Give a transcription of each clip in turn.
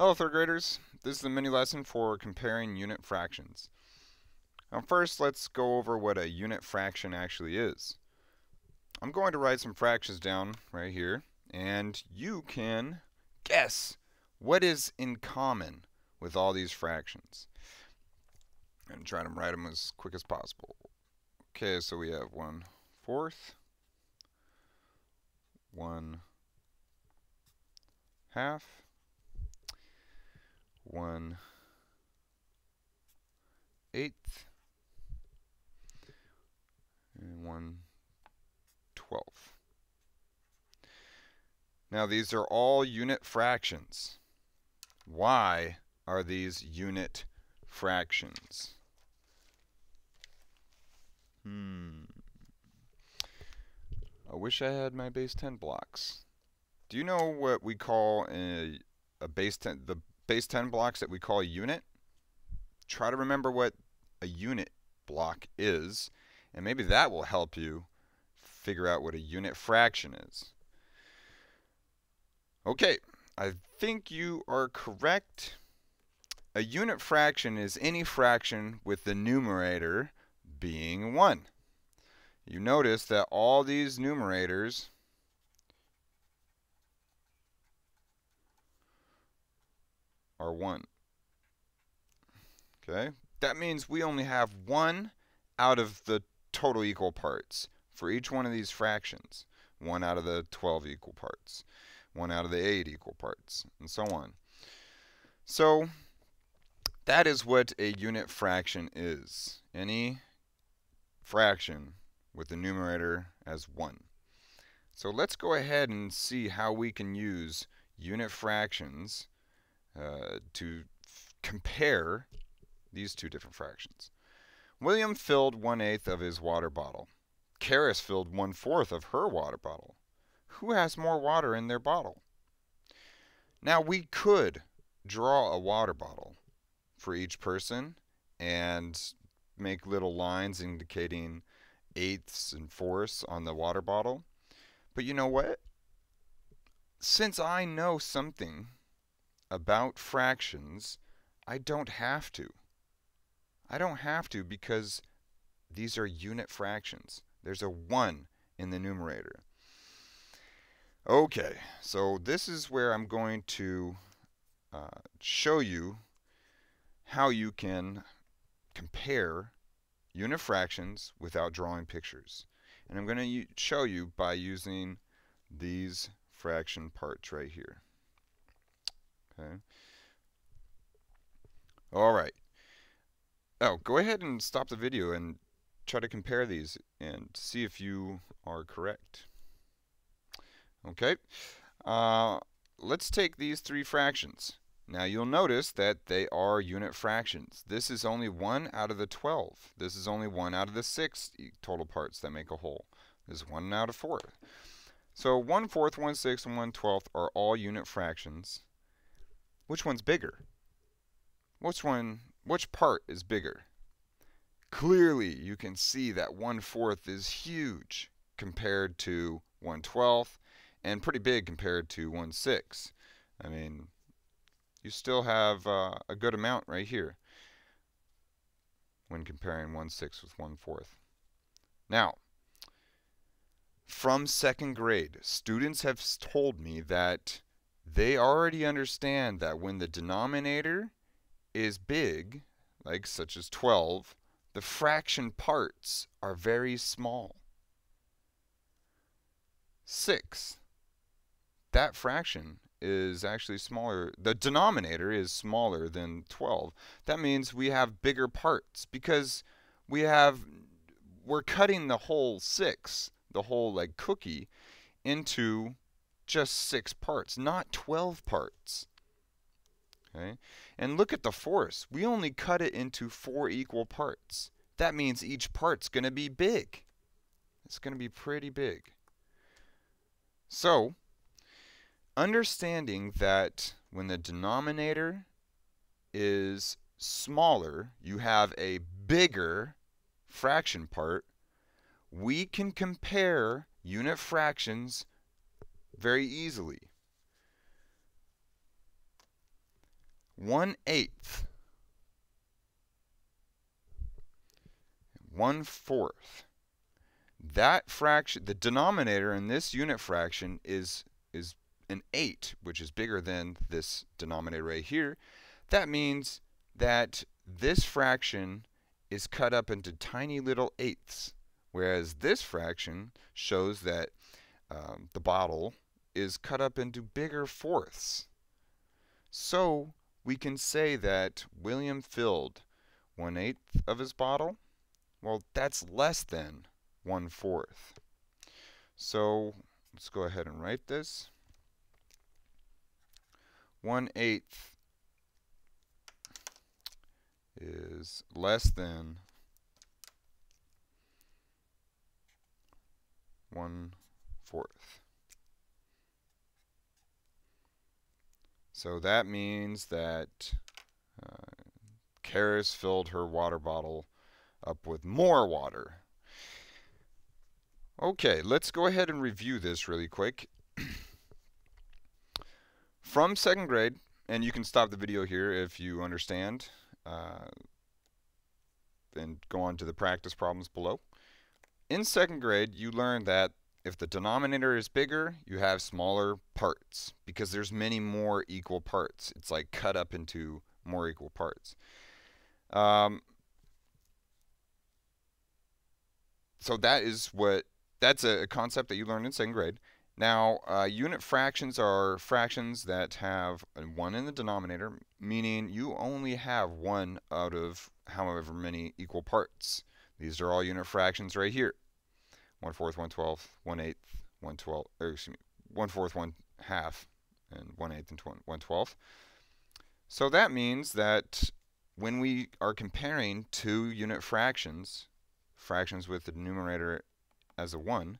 Hello third graders, this is a mini lesson for comparing unit fractions. Now first let's go over what a unit fraction actually is. I'm going to write some fractions down right here and you can guess what is in common with all these fractions. And try to write them as quick as possible. Okay, so we have 1/4, 1/2, 1/8, and 1/12. Now these are all unit fractions. Why are these unit fractions? I wish I had my base 10 blocks. Do you know what we call a base 10, the base 10 blocks that we call a unit? Try to remember what a unit block is, and maybe that will help you figure out what a unit fraction is. Okay, I think you are correct. A unit fraction is any fraction with the numerator being 1. You notice that all these numerators are 1. Okay, that means we only have 1 out of the total equal parts for each one of these fractions. 1 out of the 12 equal parts, 1 out of the 8 equal parts, and so on. So that is what a unit fraction is. Any fraction with the numerator as 1. So let's go ahead and see how we can use unit fractions to compare these two different fractions. William filled 1/8 of his water bottle. Karis filled 1/4 of her water bottle. Who has more water in their bottle? Now we could draw a water bottle for each person and make little lines indicating eighths and fourths on the water bottle. But you know what? Since I know something about fractions, I don't have to. I don't have to because these are unit fractions. There's a 1 in the numerator. Okay, so this is where I'm going to show you how you can compare unit fractions without drawing pictures. And I'm going to show you by using these fraction parts right here. Okay. All right. Oh, go ahead and stop the video and try to compare these and see if you are correct. Okay. Let's take these 3 fractions. Now you'll notice that they are unit fractions. This is only 1 out of the 12. This is only 1 out of the 6 total parts that make a whole. This is 1 out of 4. So 1/4, 1/6, and 1/12 are all unit fractions. Which one's bigger? Which part is bigger? Clearly you can see that 1/4 is huge compared to 1/12 and pretty big compared to 1/6. I mean, you still have a good amount right here when comparing 1/6 with 1/4. Now, from 2nd grade, students have told me that they already understand that when the denominator is big, like such as 12, the fraction parts are very small. 6, that fraction is actually smaller. The denominator is smaller than 12. That means we have bigger parts because we're cutting the whole 6, the whole like cookie, into just 6 parts, not 12 parts. Okay? And look at the force. We only cut it into 4 equal parts. That means each part's going to be big. It's going to be pretty big. So, understanding that when the denominator is smaller, you have a bigger fraction part, we can compare unit fractions very easily. 1/8, 1/4. That fraction, the denominator in this unit fraction is an 8, which is bigger than this denominator right here. That means that this fraction is cut up into tiny little eighths, whereas this fraction shows that the bottle is cut up into bigger fourths. So we can say that William filled 1/8 of his bottle. Well, that's less than 1/4. So let's go ahead and write this. 1/8 is less than 1/4. So that means that Karis filled her water bottle up with more water. Okay, let's go ahead and review this really quick. From 2nd grade, and you can stop the video here if you understand, and go on to the practice problems below. In 2nd grade, you learned that if the denominator is bigger, you have smaller parts because there's many more equal parts. It's like cut up into more equal parts. So that's a concept that you learned in 2nd grade. Now, unit fractions are fractions that have a 1 in the denominator, meaning you only have 1 out of however many equal parts. These are all unit fractions right here. 1/4, 1/12, 1/8, 1/12, or excuse me, 1/4, 1/2, and 1/8 and 1/12. So that means that when we are comparing two unit fractions, fractions with the numerator as a 1,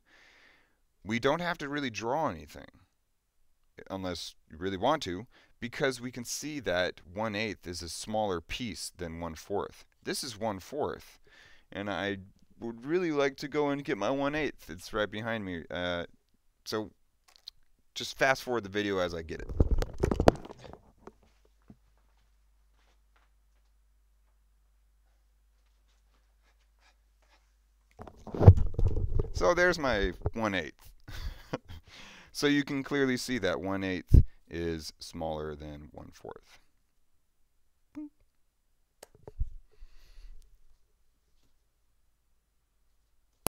we don't have to really draw anything, unless you really want to, because we can see that 1/8 is a smaller piece than 1/4. This is 1/4, and I would really like to go and get my 1/8. It's right behind me. So just fast forward the video as I get it. So there's my 1/8. So you can clearly see that 1/8 is smaller than 1/4.